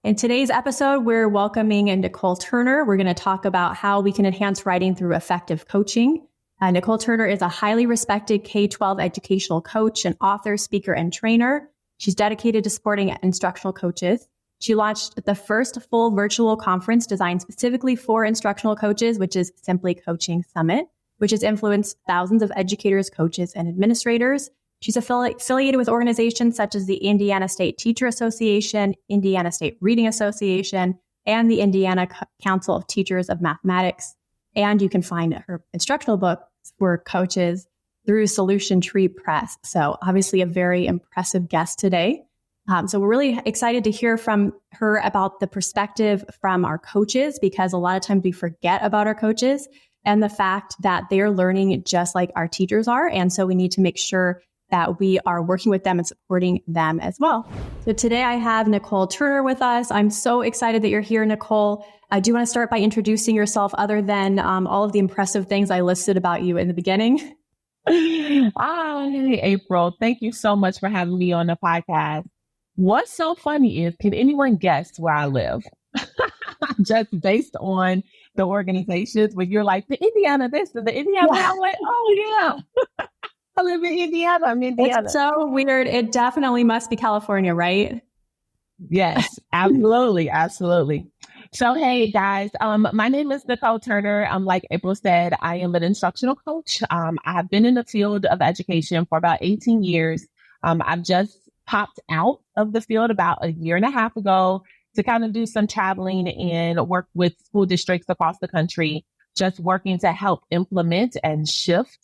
In today's episode, we're welcoming Nicole Turner. We're going to talk about how we can enhance writing through effective coaching. Nicole Turner is a highly respected K-12 educational coach, an author, speaker, and trainer. She's dedicated to supporting instructional coaches. She launched the first full virtual conference designed specifically for instructional coaches, which is Simply Coaching Summit, which has influenced thousands of educators, coaches, and administrators. She's affiliated with organizations such as the Indiana State Teacher Association, Indiana State Reading Association, and the Indiana Council of Teachers of Mathematics. And you can find her instructional books for coaches through Solution Tree Press. So obviously a very impressive guest today. So we're really excited to hear from her about the perspective from our coaches, because a lot of times we forget about our coaches and the fact that they're learning just like our teachers are. And so we need to make sure that we are working with them and supporting them as well. So today I have Nicole Turner with us. I'm so excited that you're here, Nicole. I do want to start by introducing yourself other than all of the impressive things I listed about you in the beginning. Hey, April. Thank you so much for having me on the podcast. What's so funny is, can anyone guess where I live? Just based on the organizations, when you're like, the Indiana this and the Indiana that, I'm like, oh yeah, I live in Indiana. I'm Indiana. It's so weird. It definitely must be California, right? Yes, absolutely. Absolutely. So, hey guys, my name is Nicole Turner. Like April said, I am an instructional coach. I've been in the field of education for about 18 years. I've just popped out of the field about a year and a half ago to kind of do some traveling and work with school districts across the country, just working to help implement and shift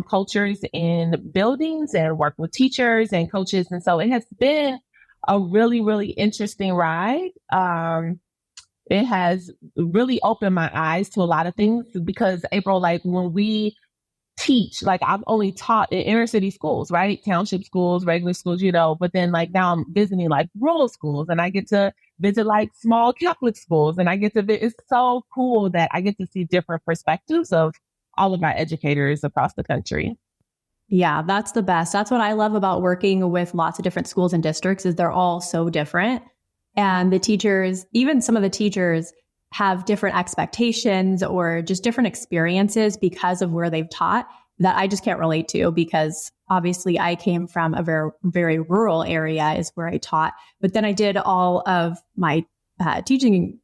cultures in buildings and work with teachers and coaches. And so it has been a really, really interesting ride. It has really opened my eyes to a lot of things because, April, like when we teach, like I've only taught in inner city schools, right? Township schools, regular schools, but then like now I'm visiting like rural schools and I get to visit like small Catholic schools and I get to it's so cool that I get to see different perspectives of all of our educators across the country. Yeah, that's the best. That's what I love about working with lots of different schools and districts is they're all so different. And the teachers, even some of the teachers, have different expectations or just different experiences because of where they've taught that I just can't relate to, because obviously I came from a very, very rural area is where I taught. But then I did all of my teaching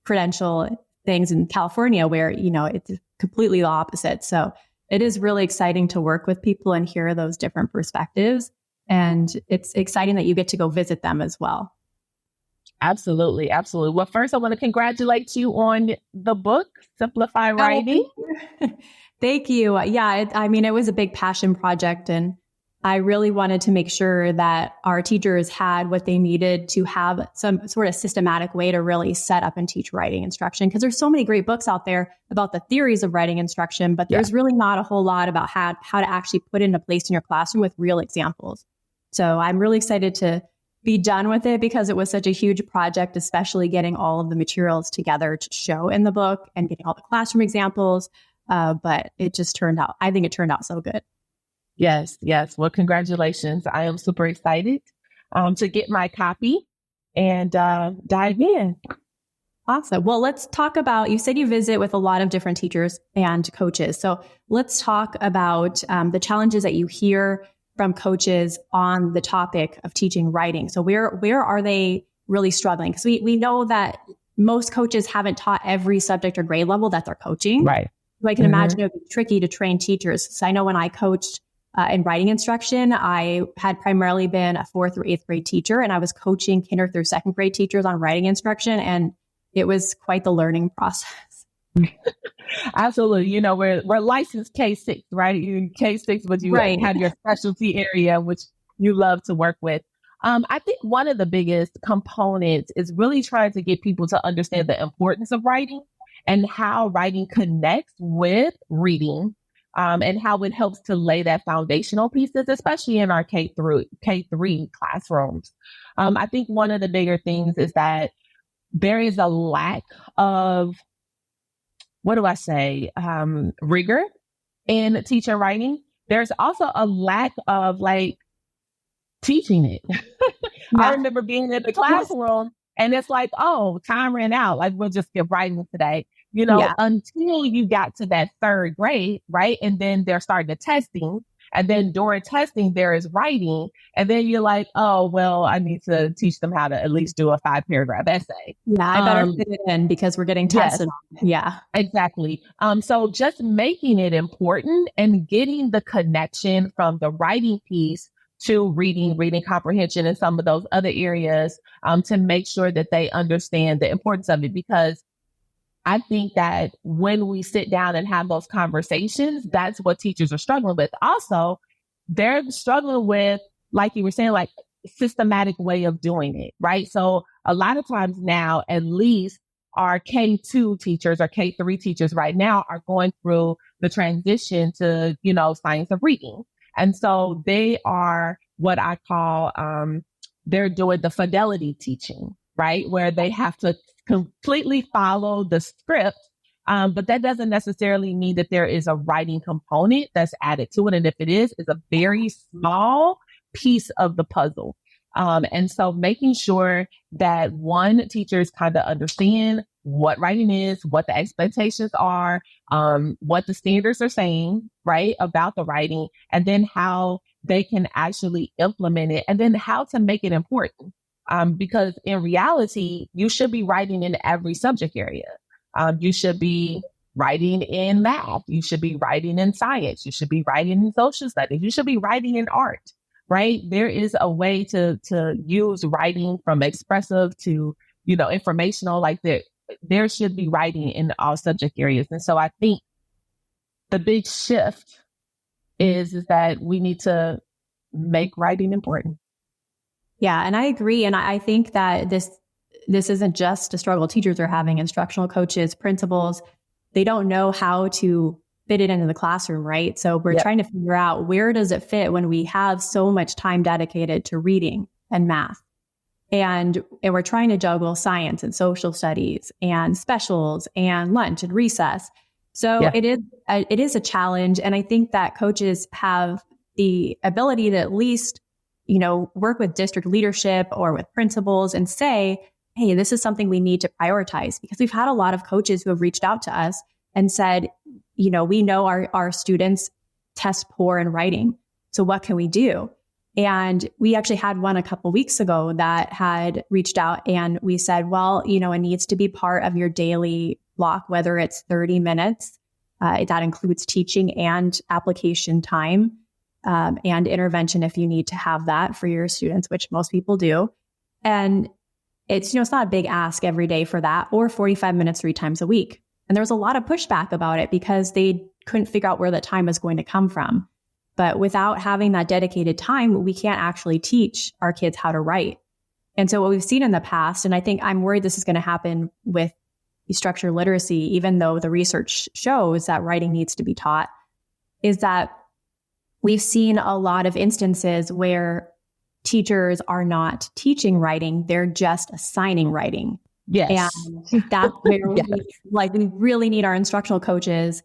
credential things in California where, it's completely the opposite. So it is really exciting to work with people and hear those different perspectives. And it's exciting that you get to go visit them as well. Absolutely. Absolutely. Well, first, I want to congratulate you on the book, Simplify Writing. Thank you. Yeah, it was a big passion project, and I really wanted to make sure that our teachers had what they needed to have some sort of systematic way to really set up and teach writing instruction. Because there's so many great books out there about the theories of writing instruction, but there's really not a whole lot about how to actually put it into place in your classroom with real examples. So I'm really excited to be done with it because it was such a huge project, especially getting all of the materials together to show in the book and getting all the classroom examples. But it just I think it turned out so good. Yes. Well, congratulations. I am super excited to get my copy and dive in. Awesome. Well, let's talk about, you said you visit with a lot of different teachers and coaches. So let's talk about the challenges that you hear from coaches on the topic of teaching writing. So where are they really struggling? Because we know that most coaches haven't taught every subject or grade level that they're coaching. Right. So I can imagine it would be tricky to train teachers. So I know when I coached in writing instruction, I had primarily been a 4th through 8th grade teacher, and I was coaching kinder through 2nd grade teachers on writing instruction. And it was quite the learning process. Absolutely. We're licensed K-6, right? You're in K-6, but you have your specialty area, which you love to work with. I think one of the biggest components is really trying to get people to understand the importance of writing and how writing connects with reading, and how it helps to lay that foundational pieces, especially in our K-3 classrooms. I think one of the bigger things is that there is a lack of, rigor in teaching writing. There's also a lack of teaching it. I remember being in the classroom And it's like, oh, time ran out. Like, we'll just get writing today, Yeah. until you got to that third grade, right? And then they're starting the testing. And then during testing, there is writing. And then you're like, oh, well, I need to teach them how to at least do a 5-paragraph essay. Yeah, I better fit it in because we're getting tested on it. Yeah. Exactly. So just making it important and getting the connection from the writing piece to reading comprehension, and some of those other areas, to make sure that they understand the importance of it. Because I think that when we sit down and have those conversations, that's what teachers are struggling with. Also, they're struggling with, like you were saying, like systematic way of doing it, right? So a lot of times now, at least our K2 teachers or K3 teachers right now are going through the transition to, science of reading. And so they are what I call, they're doing the fidelity teaching, right? Where they have to completely follow the script. But that doesn't necessarily mean that there is a writing component that's added to it. And if it is, it's a very small piece of the puzzle. And so making sure that teachers kind of understand what writing is, what the expectations are, what the standards are saying, right, about the writing, and then how they can actually implement it, and then how to make it important. Because in reality, you should be writing in every subject area. You should be writing in math. You should be writing in science. You should be writing in social studies. You should be writing in art, right? There is a way to use writing from expressive to, informational. Like there should be writing in all subject areas. And so I think the big shift is that we need to make writing important. Yeah, and I agree. And I think that this isn't just a struggle teachers are having. Instructional coaches, principals, they don't know how to fit it into the classroom, right? So we're trying to figure out, where does it fit when we have so much time dedicated to reading and math? And we're trying to juggle science and social studies and specials and lunch and recess. So it is a challenge. And I think that coaches have the ability to at least, work with district leadership or with principals and say, hey, this is something we need to prioritize. Because we've had a lot of coaches who have reached out to us and said, we know our students test poor in writing. So what can we do? And we actually had one a couple weeks ago that had reached out, and we said, well, it needs to be part of your daily block, whether it's 30 minutes, that includes teaching and application time, and intervention if you need to have that for your students, which most people do. And it's, it's not a big ask every day for that, or 45 minutes 3 times a week. And there was a lot of pushback about it because they couldn't figure out where the time was going to come from. But without having that dedicated time, we can't actually teach our kids how to write. And so what we've seen in the past, and I think I'm worried this is going to happen with structured literacy, even though the research shows that writing needs to be taught, is that we've seen a lot of instances where teachers are not teaching writing, they're just assigning writing. Yes. And that's where we really need our instructional coaches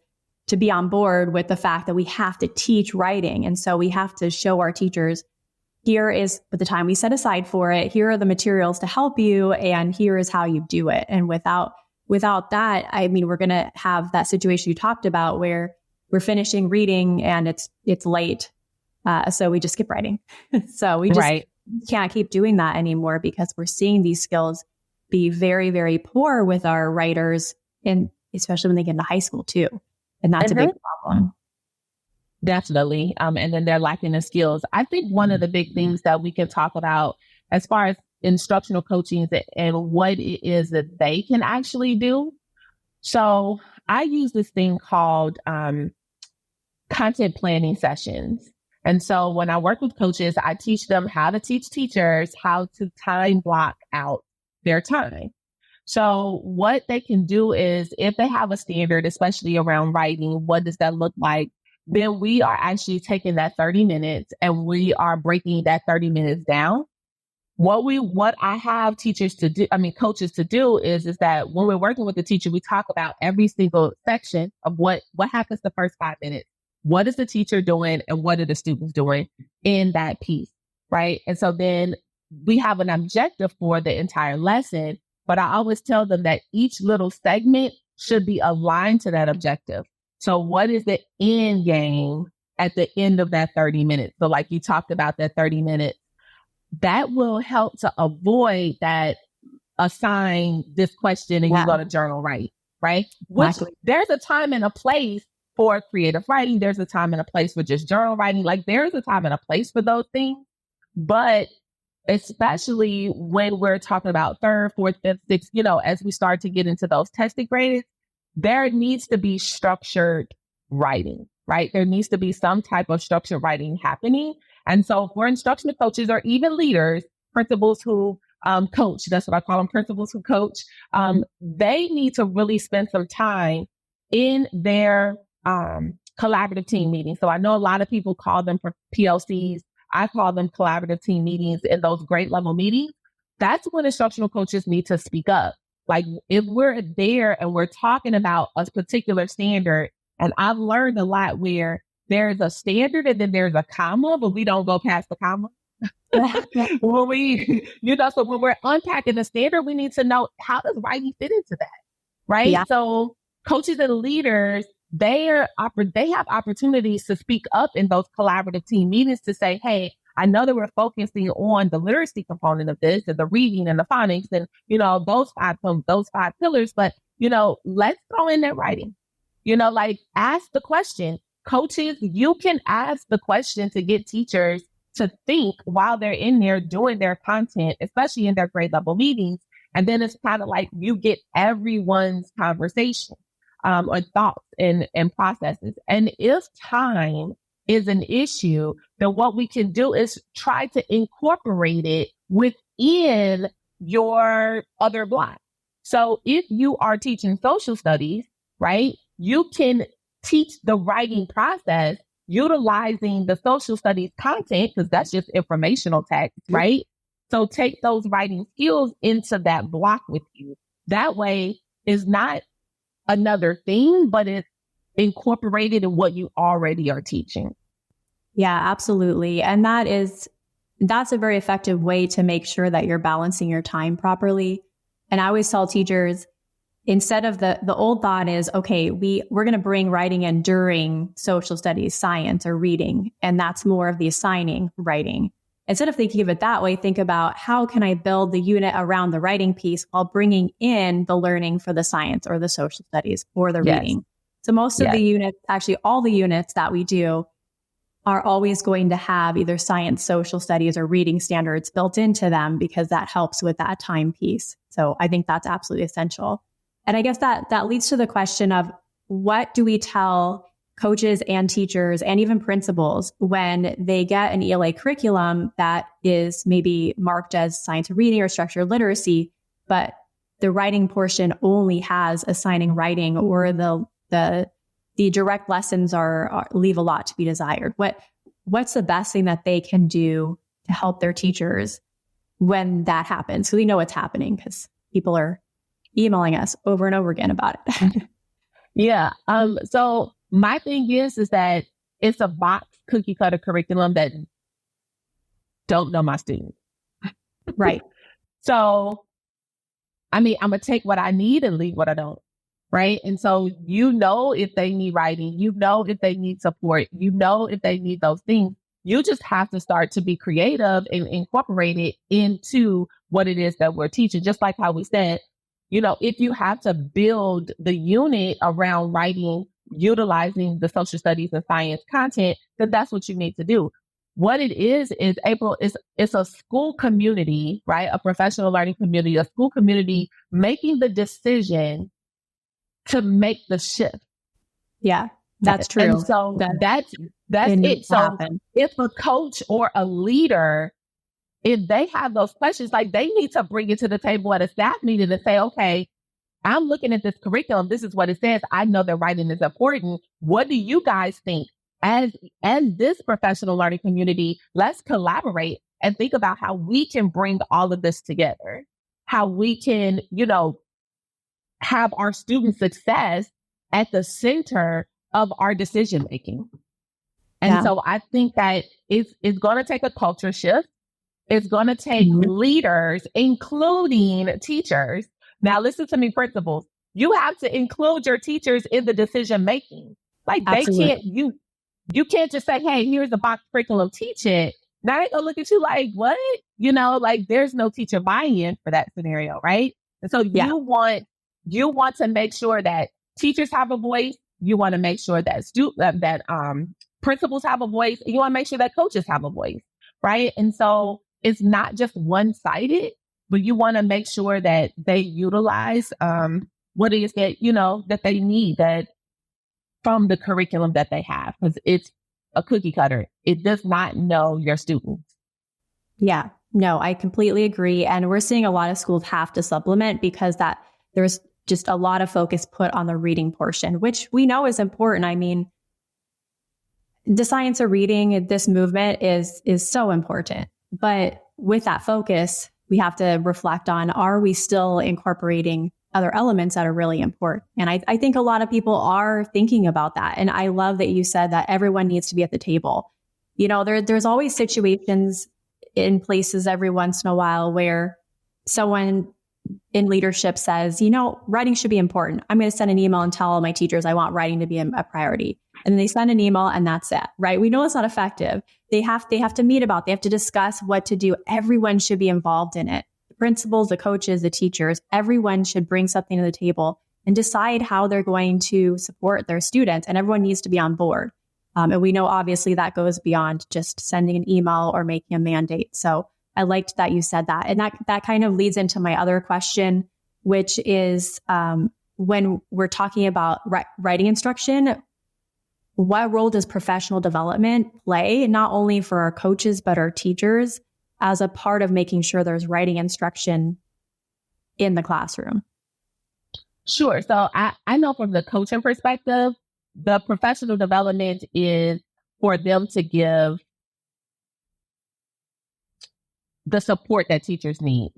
to be on board with the fact that we have to teach writing. And so we have to show our teachers, here is the time we set aside for it. Here are the materials to help you. And here is how you do it. And without that, we're going to have that situation you talked about where we're finishing reading and it's late. So we just skip writing. So we just can't keep doing that anymore, because we're seeing these skills be very, very poor with our writers, and especially when they get into high school too. And that's a big problem. Definitely. And then they're lacking the skills. I think one of the big things that we can talk about as far as instructional coaching and what it is that they can actually do. So I use this thing called content planning sessions. And so when I work with coaches, I teach them how to teach teachers how to time block out their time. So what they can do is, if they have a standard, especially around writing, what does that look like? Then we are actually taking that 30 minutes and we are breaking that 30 minutes down. What I have coaches to do is that when we're working with the teacher, we talk about every single section of what happens the first 5 minutes. What is the teacher doing and what are the students doing in that piece, right? And so then we have an objective for the entire lesson, but I always tell them that each little segment should be aligned to that objective. So what is the end game at the end of that 30 minutes? So like you talked about that 30 minutes, that will help to avoid that assign this question and you go to journal write, right? Which there's a time and a place for creative writing. There's a time and a place for just journal writing. Like there's a time and a place for those things. But especially when we're talking about third, fourth, fifth, sixth, as we start to get into those tested grades, there needs to be structured writing, right? There needs to be some type of structured writing happening. And so for instructional coaches or even leaders, principals who coach, that's what I call them, principals who coach, they need to really spend some time in their collaborative team meetings. So I know a lot of people call them for PLCs. I call them collaborative team meetings. In those grade level meetings, that's when instructional coaches need to speak up. Like if we're there and we're talking about a particular standard, and I've learned a lot where there's a standard and then there's a comma, but we don't go past the comma. When we, so when we're unpacking the standard, we need to know, how does writing fit into that? Right. Yeah. So coaches and leaders, they have opportunities to speak up in those collaborative team meetings to say, hey, I know that we're focusing on the literacy component of this and the reading and the phonics and, those five pillars, but, let's throw in that writing, ask the question. Coaches, you can ask the question to get teachers to think while they're in there doing their content, especially in their grade level meetings. And then it's kind of like you get everyone's conversation or thoughts and processes. And if time is an issue, then what we can do is try to incorporate it within your other block. So if you are teaching social studies, right, you can teach the writing process utilizing the social studies content, because that's just informational text, right? So take those writing skills into that block with you. That way it's not another thing, but it's incorporated in what you already are teaching. Yeah, absolutely. And that's a very effective way to make sure that you're balancing your time properly. And I always tell teachers, instead of the old thought is, okay, we're going to bring writing in during social studies, science, or reading. And that's more of the assigning writing. Instead of thinking of it that way, think about, how can I build the unit around the writing piece while bringing in the learning for the science or the social studies or the reading. So most of the units, actually all the units that we do, are always going to have either science, social studies, or reading standards built into them, because that helps with that time piece. So I think that's absolutely essential. And I guess that leads to the question of, what do we tell coaches and teachers and even principals when they get an ELA curriculum that is maybe marked as science and reading or structured literacy, but the writing portion only has assigning writing, or the direct lessons are leave a lot to be desired? What's the best thing that they can do to help their teachers when that happens? So we know what's happening, because people are emailing us over and over again about it. Yeah. So my thing is that it's a box cookie cutter curriculum that don't know my students. Right. So, I'm going to take what I need and leave what I don't. Right. And so, if they need writing, if they need support, if they need those things, you just have to start to be creative and incorporate it into what it is that we're teaching. Just like how we said, if you have to build the unit around writing, utilizing the social studies and science content, then that's what you need to do. What it is April, it's a school community, right? A professional learning community, a school community making the decision to make the shift. Yeah, that's true. And so that's it. So if a coach or a leader, if they have those questions, like, they need to bring it to the table at a staff meeting and say, okay, I'm looking at this curriculum. This is what it says. I know that writing is important. What do you guys think? As this professional learning community, let's collaborate and think about how we can bring all of this together, how we can, have our student success at the center of our decision making. And so I think that it's going to take a culture shift. It's going to take leaders, including teachers. Now, listen to me, principals. You have to include your teachers in the decision making. Like Absolutely. you can't just say, hey, here's a box curriculum, teach it. Now they're going to look at you like, what? Like there's no teacher buy-in for that scenario, right? And so Yeah. you want to make sure that teachers have a voice. You want to make sure that principals have a voice. You want to make sure that coaches have a voice, right? And so it's not just one-sided, but you want to make sure that they utilize what it is that they need that from the curriculum that they have, because it's a cookie cutter. It does not know your students. Yeah, no, I completely agree. And we're seeing a lot of schools have to supplement because there's just a lot of focus put on the reading portion, which we know is important. I mean, the science of reading, this movement is so important. But with that focus, we have to reflect on, are we still incorporating other elements that are really important? And I think a lot of people are thinking about that. And I love that you said that everyone needs to be at the table. There's always situations in places every once in a while where someone in leadership says, writing should be important. I'm going to send an email and tell all my teachers I want writing to be a priority. And then they send an email and that's it, right? We know it's not effective. They have to meet about, they have to discuss what to do. Everyone should be involved in it. The principals, the coaches, the teachers, everyone should bring something to the table and decide how they're going to support their students. And everyone needs to be on board. And we know obviously that goes beyond just sending an email or making a mandate. So I liked that you said that. And that kind of leads into my other question, which is when we're talking about writing instruction, what role does professional development play, not only for our coaches, but our teachers as a part of making sure there's writing instruction in the classroom? Sure. So I know from the coaching perspective, the professional development is for them to give the support that teachers need.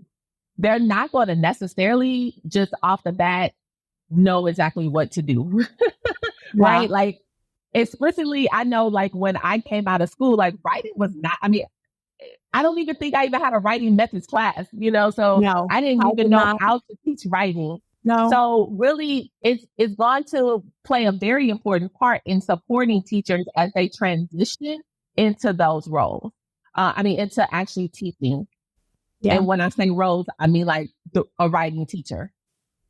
They're not going to necessarily just off the bat know exactly what to do, right? Yeah. Like explicitly, I know like when I came out of school, like writing was not, I don't even think I even had a writing methods class, so No, I didn't even know how to teach writing. No. So really it's going to play a very important part in supporting teachers as they transition into those roles. Into actually teaching. Yeah. And when I say roles, I mean like a writing teacher.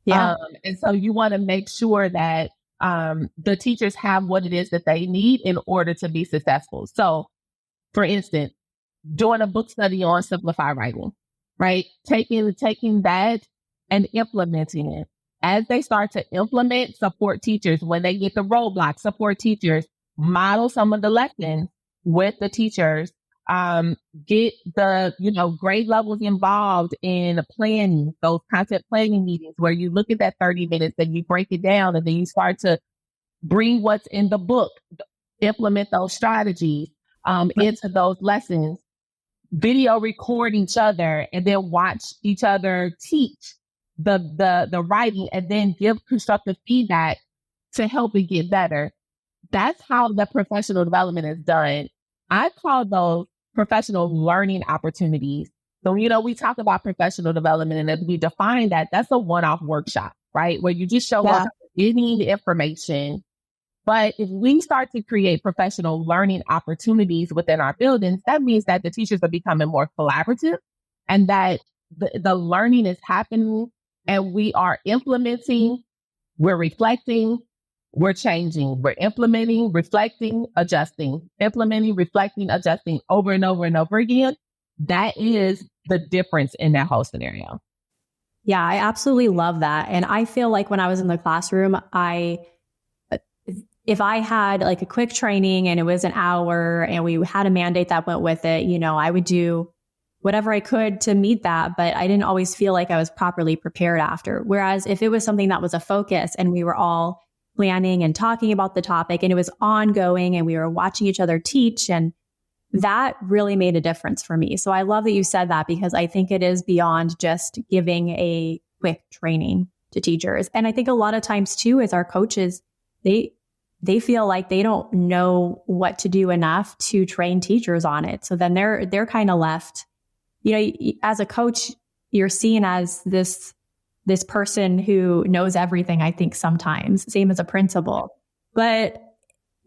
Yeah. And so you want to make sure that the teachers have what it is that they need in order to be successful. So for instance, doing a book study on simplified writing, right? Taking that and implementing it. As they start to implement, support teachers. When they get the roadblocks, support teachers, model some of the lessons with the teachers, get the, grade levels involved in planning, those content planning meetings where you look at that 30 minutes and you break it down and then you start to bring what's in the book, implement those strategies into those lessons, video record each other and then watch each other teach the writing and then give constructive feedback to help it get better. That's how the professional development is done. I call those professional learning opportunities. So, we talk about professional development and as we define that, that's a one-off workshop, right? Where you just show up, getting the information. But if we start to create professional learning opportunities within our buildings, that means that the teachers are becoming more collaborative and that the learning is happening and we are implementing, we're reflecting, we're changing, we're implementing, reflecting, adjusting, implementing, reflecting, adjusting over and over and over again. That is the difference in that whole scenario. Yeah, I absolutely love that. And I feel like when I was in the classroom, if I had like a quick training and it was an hour and we had a mandate that went with it, I would do whatever I could to meet that, but I didn't always feel like I was properly prepared after. Whereas if it was something that was a focus and we were all planning and talking about the topic and it was ongoing and we were watching each other teach, and that really made a difference for me. So I love that you said that because I think it is beyond just giving a quick training to teachers. And I think a lot of times too, as our coaches, they feel like they don't know what to do enough to train teachers on it. So then they're kind of left as a coach, you're seen as this person who knows everything, I think sometimes, same as a principal. But,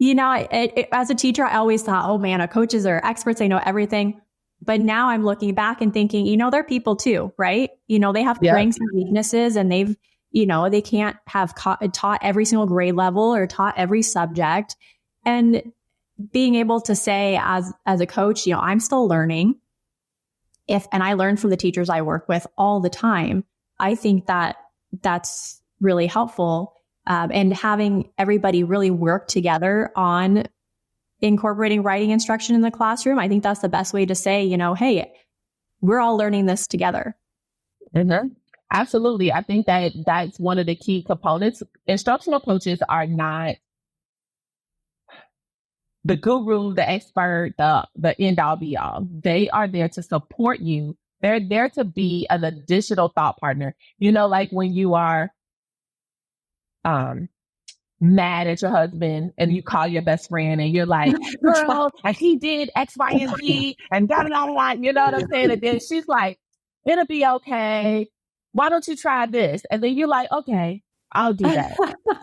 as a teacher, I always thought, oh man, coaches are experts. They know everything. But now I'm looking back and thinking, they're people too, right? They have strengths and weaknesses, and they can't have taught every single grade level or taught every subject. And being able to say as a coach, I'm still learning. And I learn from the teachers I work with all the time. I think that that's really helpful. And having everybody really work together on incorporating writing instruction in the classroom, I think that's the best way to say, hey, we're all learning this together. Mm-hmm. Absolutely. I think that that's one of the key components. Instructional coaches are not the guru, the expert, the end all be all. They are there to support you. They're there to be an additional thought partner. Like when you are mad at your husband and you call your best friend and you're like, girl, and he did X, Y, and Z and da da da da. You know what I'm saying? And then she's like, it'll be okay. Why don't you try this? And then you're like, okay, I'll do that.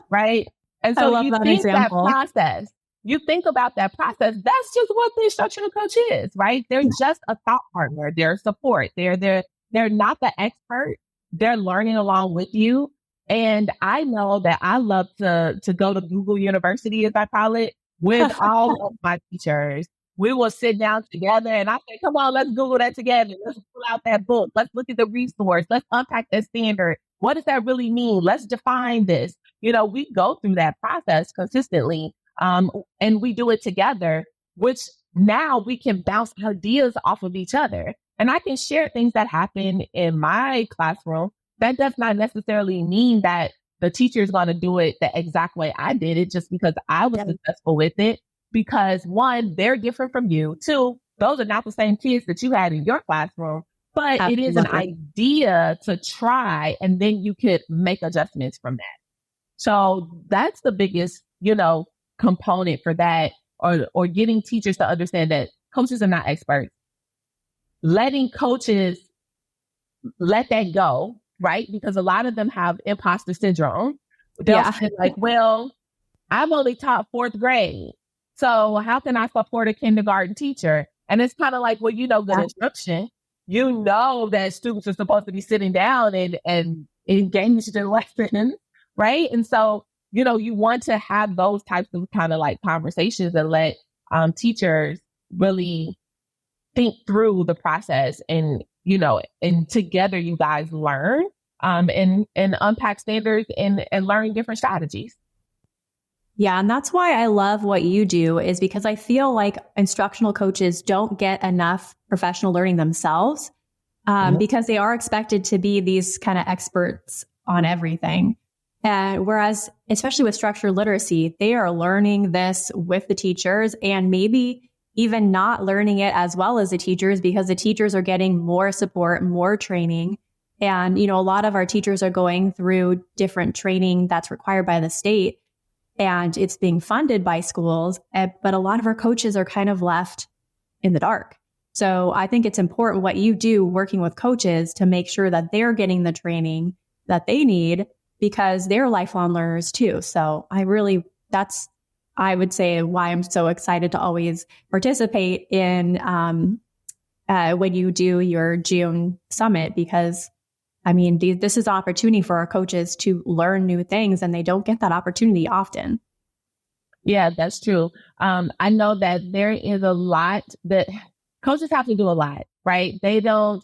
Right? And so you think that process. You think about that process. That's just what the instructional coach is, right? They're just a thought partner. They're support. They're not the expert. They're learning along with you. And I know that I love to go to Google University, as I call it, with all of my teachers. We will sit down together and I say, come on, let's Google that together. Let's pull out that book. Let's look at the resource. Let's unpack that standard. What does that really mean? Let's define this. We go through that process consistently. And we do it together, which now we can bounce ideas off of each other. And I can share things that happen in my classroom. That does not necessarily mean that the teacher is going to do it the exact way I did it just because I was successful with it. Because one, they're different from you. Two, those are not the same kids that you had in your classroom. But It is an idea to try, and then you could make adjustments from that. So that's the biggest, component for that, or getting teachers to understand that coaches are not experts. Letting coaches let that go, right? Because a lot of them have imposter syndrome. They'll say like, well, I've only taught 4th grade. So how can I support a kindergarten teacher? And it's kind of like, well, good instruction. That students are supposed to be sitting down and engaged in lessons, right? And so, you want to have those types of kind of like conversations and let teachers really think through the process and together you guys learn and unpack standards and learn different strategies. Yeah. And that's why I love what you do, is because I feel like instructional coaches don't get enough professional learning themselves because they are expected to be these kind of experts on everything. Whereas, especially with structured literacy, they are learning this with the teachers and maybe even not learning it as well as the teachers because the teachers are getting more support, more training. And, a lot of our teachers are going through different training that's required by the state and it's being funded by schools. But a lot of our coaches are kind of left in the dark. So I think it's important what you do working with coaches to make sure that they're getting the training that they need, because they're lifelong learners too. So that's, I would say, why I'm so excited to always participate in when you do your June summit, because this is an opportunity for our coaches to learn new things and they don't get that opportunity often. Yeah, that's true. I know that there is a lot that coaches have to do a lot, right? They don't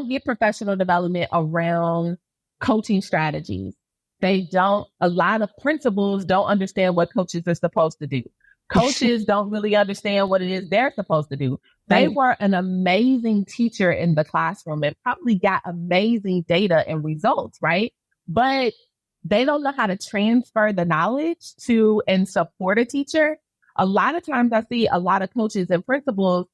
get professional development around coaching strategies. A lot of principals don't understand what coaches are supposed to do. Coaches don't really understand what it is they're supposed to do. They were an amazing teacher in the classroom and probably got amazing data and results, right? But they don't know how to transfer the knowledge to and support a teacher. A lot of times I see a lot of coaches and principals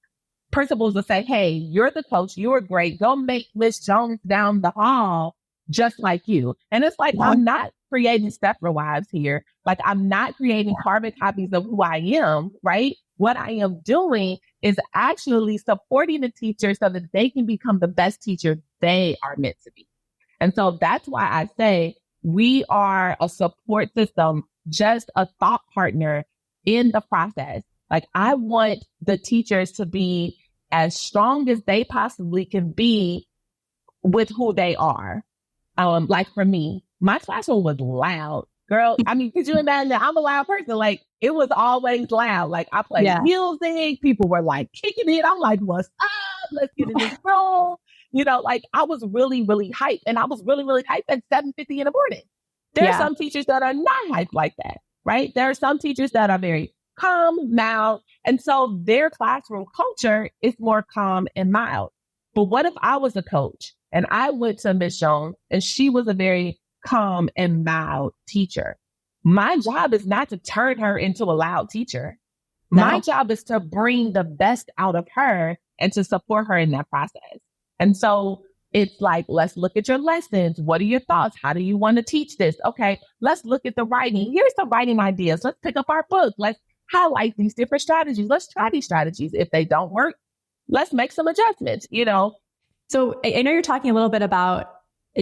will say, hey, you're the coach. You were great. Go make Miss Jones down the hall just like you. And it's like, I'm not creating Stepford wives here. Like, I'm not creating carbon copies of who I am, right? what I am doing is actually supporting the teacher so that they can become the best teacher they are meant to be. And so that's why I say we are a support system, just a thought partner in the process. Like, I want the teachers to be as strong as they possibly can be with who they are. Like for me, my classroom was loud. Girl, I mean, could you imagine that I'm a loud person? Like, it was always loud. Like, I played music. People were like kicking it. I'm like, what's up? Let's get in this room. You know, like, I was really, really hyped. And I was really, really hyped at 7:50 in the morning. There are some teachers that are not hyped like that, right? There are some teachers that are very calm, mild. And so their classroom culture is more calm and mild. But what if I was a coach and I went to Miss Jones and she was a very calm and mild teacher? My job is not to turn her into a loud teacher. No. My job is to bring the best out of her and to support her in that process. And so it's like, let's look at your lessons. What are your thoughts? How do you want to teach this? Okay, let's look at the writing. Here's some writing ideas. Let's pick up our book. Let's highlight these different strategies. Let's try these strategies. If they don't work, let's make some adjustments, you know? So I know you're talking a little bit about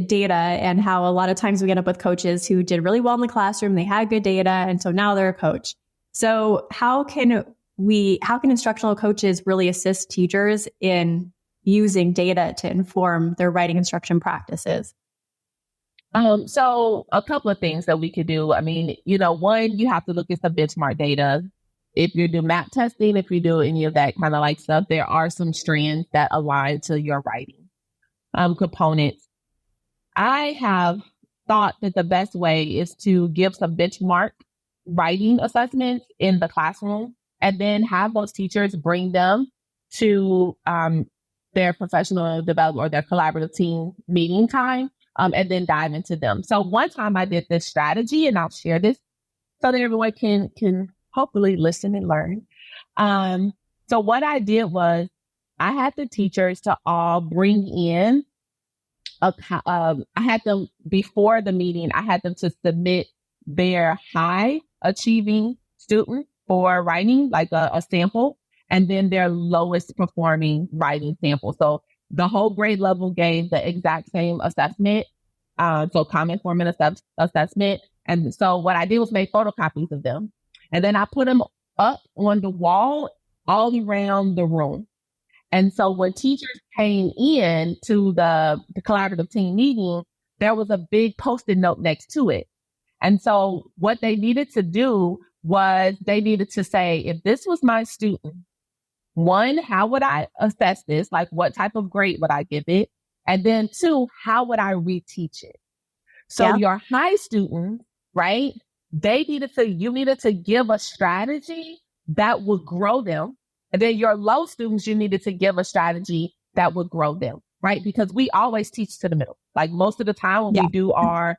data and how a lot of times we get up with coaches who did really well in the classroom. They had good data. And so now they're a coach. So how can instructional coaches really assist teachers in using data to inform their writing instruction practices? So a couple of things that we could do. I mean, you know, one, you have to look at some benchmark data. If you do map testing, if you do any of that kind of like stuff, there are some strands that align to your writing components. I have thought that the best way is to give some benchmark writing assessments in the classroom and then have those teachers bring them to their professional development or their collaborative team meeting time and then dive into them. So one time I did this strategy, and I'll share this so that everyone can hopefully listen and learn. So what I did was I had the teachers to all bring in I had them before the meeting, I had them to submit their high achieving student for writing, like a sample, and then their lowest performing writing sample. So the whole grade level gave the exact same assessment. So comment format assessment. And so what I did was make photocopies of them. And then I put them up on the wall all around the room. And so when teachers came in to the collaborative team meeting, there was a big Post-it note next to it. And so what they needed to do was they needed to say, if this was my student, one, how would I assess this? Like, what type of grade would I give it? And then two, how would I reteach it? So your high students, right? You needed to give a strategy that would grow them. And then your low students, you needed to give a strategy that would grow them, right? Because we always teach to the middle. Like most of the time when we do our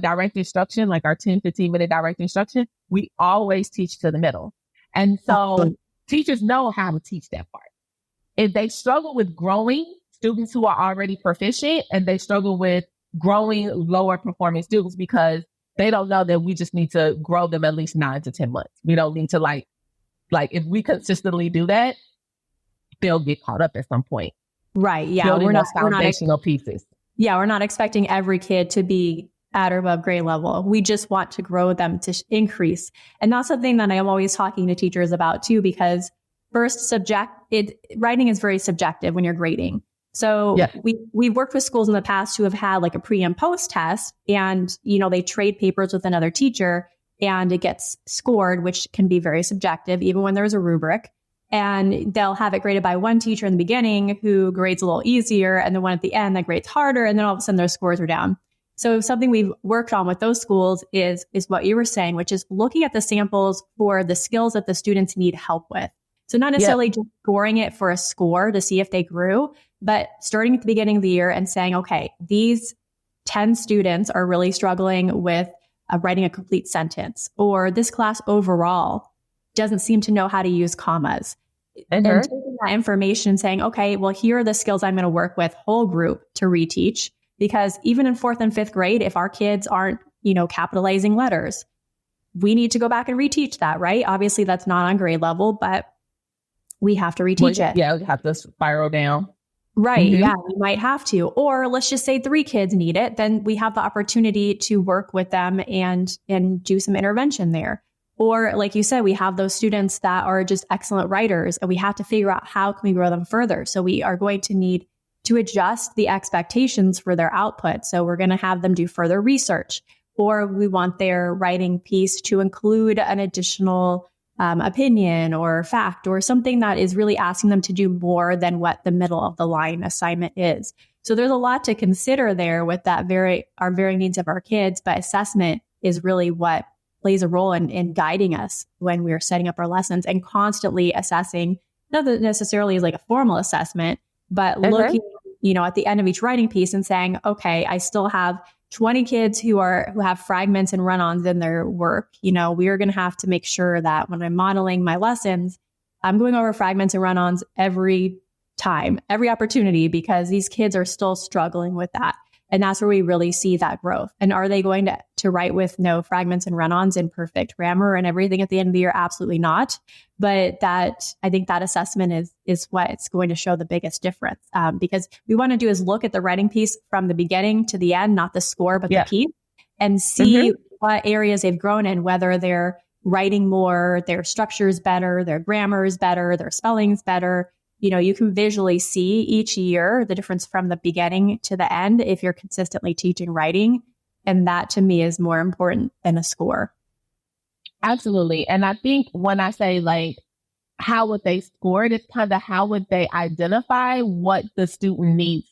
direct instruction, like our 10, 15 minute direct instruction, we always teach to the middle. And so teachers know how to teach that part. If they struggle with growing students who are already proficient, and they struggle with growing lower performing students because they don't know that we just need to grow them at least 9 to 10 months. We don't need to like if we consistently do that, they'll get caught up at some point. Right. Yeah. Building those foundational pieces. Yeah. We're not expecting every kid to be at or above grade level. We just want to grow them to increase. And that's something that I am always talking to teachers about too, because first writing is very subjective when you're grading. So we've worked with schools in the past who have had like a pre and post test, and, you know, they trade papers with another teacher and it gets scored, which can be very subjective, even when there's a rubric. And they'll have it graded by one teacher in the beginning who grades a little easier, and the one at the end that grades harder. And then all of a sudden their scores are down. So something we've worked on with those schools is what you were saying, which is looking at the samples for the skills that the students need help with. So not necessarily just scoring it for a score to see if they grew, but starting at the beginning of the year and saying, okay, these 10 students are really struggling with writing a complete sentence, or this class overall doesn't seem to know how to use commas. And taking that information and saying, okay, well, here are the skills I'm going to work with whole group to reteach. Because even in 4th and 5th grade, if our kids aren't, capitalizing letters, we need to go back and reteach that, right? Obviously that's not on grade level, but we have to reteach it. Yeah, we have to spiral down. Right. Mm-hmm. Yeah, we might have to. Or let's just say 3 kids need it. Then we have the opportunity to work with them and do some intervention there. Or like you said, we have those students that are just excellent writers and we have to figure out how can we grow them further. So we are going to need to adjust the expectations for their output. So we're going to have them do further research, or we want their writing piece to include an additional opinion or fact or something that is really asking them to do more than what the middle of the line assignment is. So there's a lot to consider there with that our varying needs of our kids, but assessment is really what plays a role in guiding us when we're setting up our lessons and constantly assessing, not that necessarily is like a formal assessment, but looking, at the end of each writing piece and saying, okay, I still have 20 kids who have fragments and run-ons in their work. We are going to have to make sure that when I'm modeling my lessons, I'm going over fragments and run-ons every time, every opportunity, because these kids are still struggling with that. And that's where we really see that growth. And are they going to write with no fragments and run-ons and perfect grammar and everything at the end of the year? Absolutely not. But I think that assessment is what's going to show the biggest difference. Because we want to do is look at the writing piece from the beginning to the end, not the score, but the piece, and see what areas they've grown in, whether they're writing more, their structure is better, their grammar is better, their spelling's better. You can visually see each year the difference from the beginning to the end if you're consistently teaching writing. And that to me is more important than a score. Absolutely. And I think when I say like, how would they score it? It's kind of how would they identify what the student needs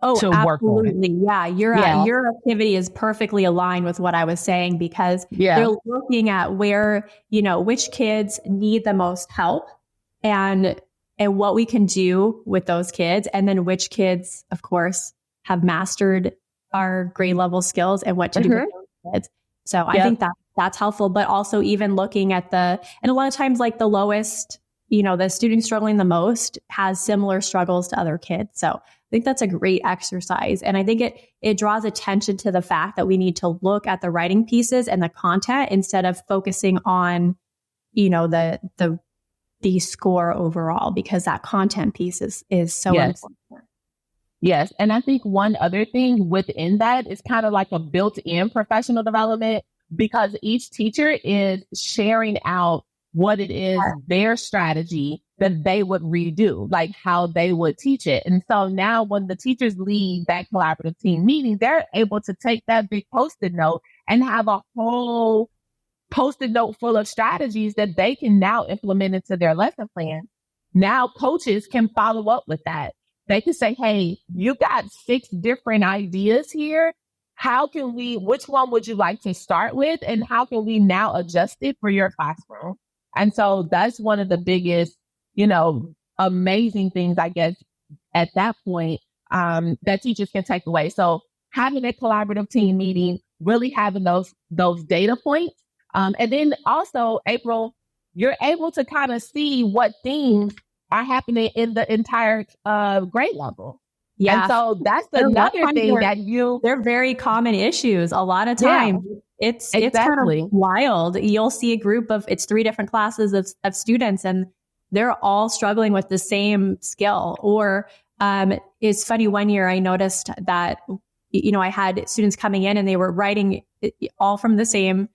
to work on. Absolutely. Yeah. Your activity is perfectly aligned with what I was saying, because they're looking at where, which kids need the most help and what we can do with those kids. And then which kids, of course, have mastered our grade level skills and what to do with those kids. So I think that's helpful, but also even looking at and a lot of times like the lowest, the student struggling the most has similar struggles to other kids. So I think that's a great exercise. And I think it draws attention to the fact that we need to look at the writing pieces and the content instead of focusing on, the score overall, because that content piece is so important. Yes. And I think one other thing within that is kind of like a built-in professional development, because each teacher is sharing out what it is, their strategy that they would redo, like how they would teach it. And so now when the teachers lead that collaborative team meeting, they're able to take that big Post-it note and have a whole Post-it note full of strategies that they can now implement into their lesson plan. Now coaches can follow up with that. They can say, hey, you got 6 different ideas here. Which one would you like to start with? And how can we now adjust it for your classroom? And so that's one of the biggest, amazing things, I guess, at that point, that teachers can take away. So having a collaborative team meeting, really having those data points. And then also, April, you're able to kind of see what themes are happening in the entire grade level. Yeah. And so that's another thing they're very common issues. A lot of times it's kind of wild. You'll see a group it's 3 different classes of students and they're all struggling with the same skill. Or it's funny, one year I noticed that, I had students coming in and they were writing all from the same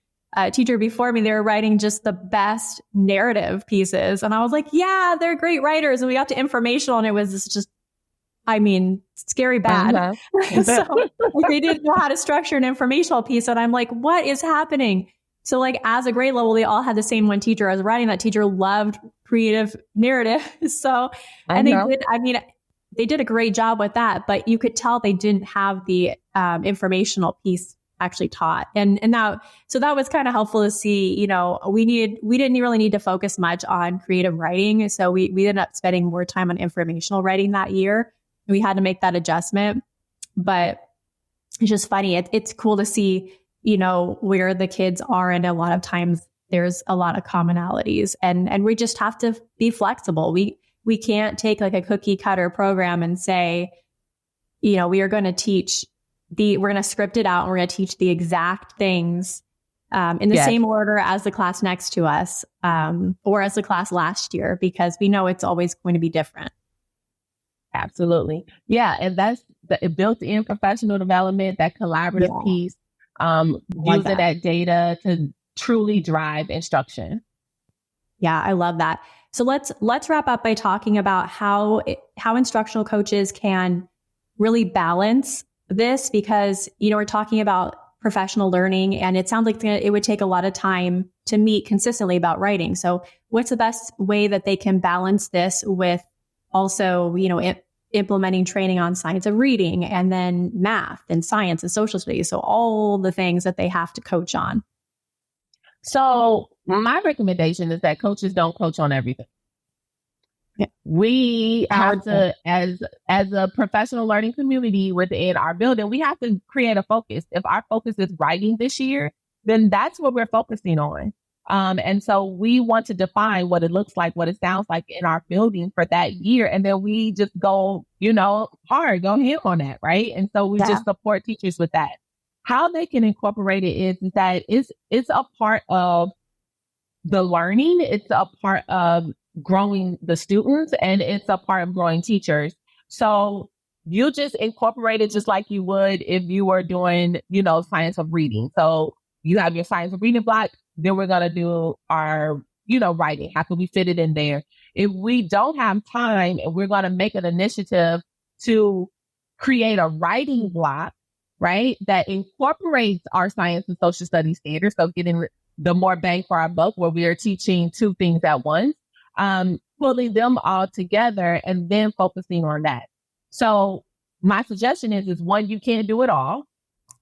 teacher before me. They were writing just the best narrative pieces. And I was like, yeah, they're great writers. And we got to informational and it was just, scary bad. So they didn't know how to structure an informational piece. And I'm like, what is happening? So like as a grade level, they all had the same one teacher. I was writing, that teacher loved creative narrative. So, and they did a great job with that, but you could tell they didn't have the informational piece actually taught. And so that was kind of helpful to see, we didn't really need to focus much on creative writing. So we ended up spending more time on informational writing that year. We had to make that adjustment, but it's just funny. It's cool to see, where the kids are. And a lot of times there's a lot of commonalities and we just have to be flexible. We can't take like a cookie cutter program and say, we are going to teach we're going to script it out and we're going to teach the exact things in the Yes. same order as the class next to us, or as the class last year, because we know it's always going to be different. Absolutely. Yeah. And that's the built-in professional development, that collaborative piece, using that data to truly drive instruction. Yeah, I love that. So let's wrap up by talking about how instructional coaches can really balance this, because, we're talking about professional learning, and it sounds like it would take a lot of time to meet consistently about writing. So what's the best way that they can balance this with also, implementing training on science of reading, and then math and science and social studies? So all the things that they have to coach on. So my recommendation is that coaches don't coach on everything. Yeah. We have to, as a professional learning community within our building, we have to create a focus. If our focus is writing this year, then that's what we're focusing on. And so we want to define what it looks like, what it sounds like in our building for that year. And then we just go, hard, go ham on that. Right. And so we just support teachers with that. How they can incorporate it is that it's a part of the learning. It's a part of growing the students, and it's a part of growing teachers. So you just incorporate it just like you would if you were doing, science of reading. So you have your science of reading block, then we're going to do our, writing. How can we fit it in there? If we don't have time, and we're going to make an initiative to create a writing block, right, that incorporates our science and social studies standards. So getting the more bang for our buck, where we are teaching two things at once, pulling them all together and then focusing on that. So my suggestion is one, you can't do it all.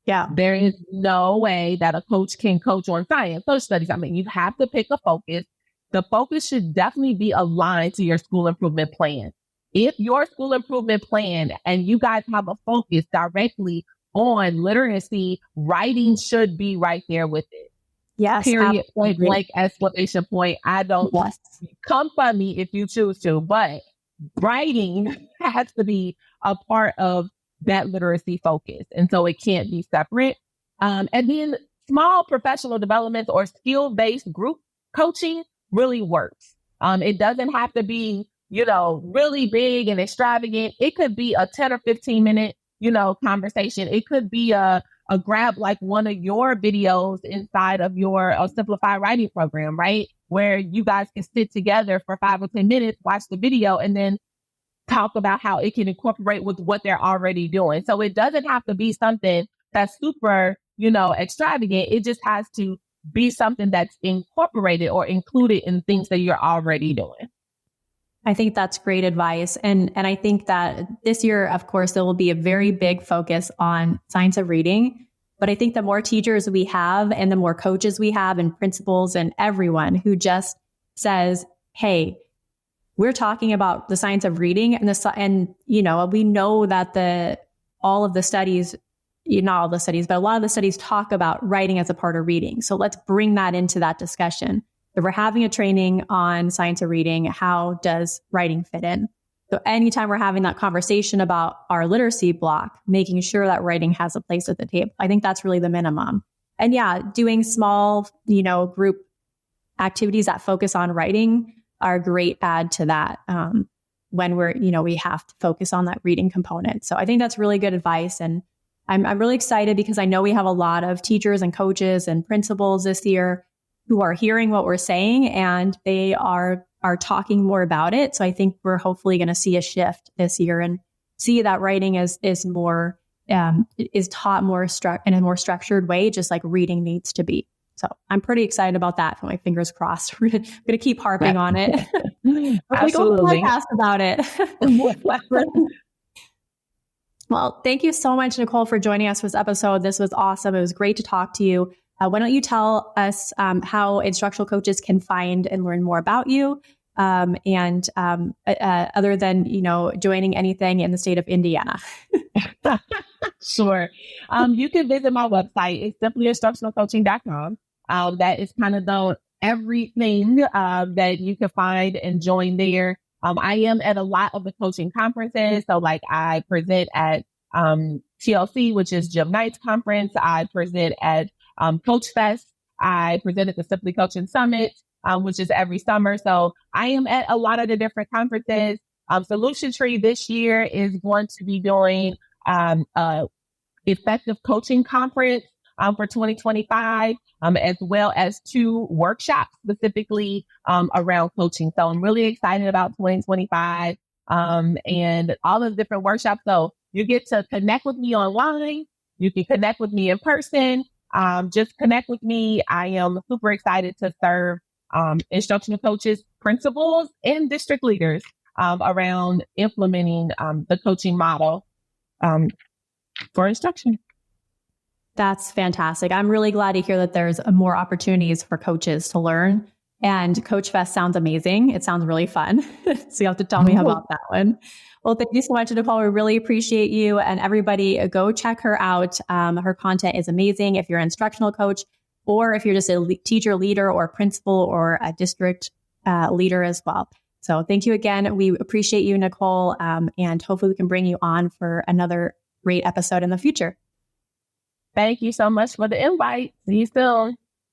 Yeah. There is no way that a coach can coach on science, social studies. I mean, you have to pick a focus. The focus should definitely be aligned to your school improvement plan. If your school improvement plan and you guys have a focus directly on literacy, writing should be right there with it. Yes. Period. Point blank, exclamation point. I don't come for me if you choose to, but writing has to be a part of that literacy focus. And so it can't be separate. And then small professional developments or skill-based group coaching really works. It doesn't have to be, really big and extravagant. It could be a 10 or 15 minute, conversation. It could be a grab like one of your videos inside of your simplified writing program, right? Where you guys can sit together for 5 or 10 minutes, watch the video, and then talk about how it can incorporate with what they're already doing. So it doesn't have to be something that's super, extravagant. It just has to be something that's incorporated or included in things that you're already doing. I think that's great advice. And I think that this year, of course, there will be a very big focus on science of reading. But I think the more teachers we have and the more coaches we have and principals and everyone who just says, hey, we're talking about the science of reading we know that all of the studies, not all the studies, but a lot of the studies talk about writing as a part of reading. So let's bring that into that discussion. If we're having a training on science of reading, how does writing fit in? So anytime we're having that conversation about our literacy block, making sure that writing has a place at the table, I think that's really the minimum. And doing small, group activities that focus on writing are a great add to that when we have to focus on that reading component. So I think that's really good advice. And I'm really excited because I know we have a lot of teachers and coaches and principals this year who are hearing what we're saying, and they are talking more about it. So I think we're hopefully going to see a shift this year and see that writing is more is taught more in a more structured way, just like reading needs to be. So I'm pretty excited about that. My fingers crossed. We're going to keep harping on it. Absolutely. We go podcast about it. Well, thank you so much, Nicole, for joining us for this episode. This was awesome. It was great to talk to you. Why don't you tell us how instructional coaches can find and learn more about you, and other than, joining anything in the state of Indiana? Sure. You can visit my website. It's simply instructionalcoaching.com. That is kind of everything that you can find and join there. I am at a lot of the coaching conferences. So like I present at TLC, which is Gym Nights Conference. I present at Coach Fest. I presented the Simply Coaching Summit, which is every summer. So I am at a lot of the different conferences. Solution Tree this year is going to be doing a effective coaching conference for 2025, as well as 2 workshops specifically around coaching. So I'm really excited about 2025 and all of the different workshops. So you get to connect with me online. You can connect with me in person. Just connect with me. I am super excited to serve instructional coaches, principals, and district leaders around implementing the coaching model for instruction. That's fantastic. I'm really glad to hear that there's more opportunities for coaches to learn. And Coach Fest sounds amazing. It sounds really fun. So you have to tell me about that one. Well, thank you so much, Nicole. We really appreciate you. And everybody, go check her out. Her content is amazing. If you're an instructional coach, or if you're just a teacher, leader, or principal, or a district leader as well. So thank you again. We appreciate you, Nicole. And hopefully we can bring you on for another great episode in the future. Thank you so much for the invite. See you soon.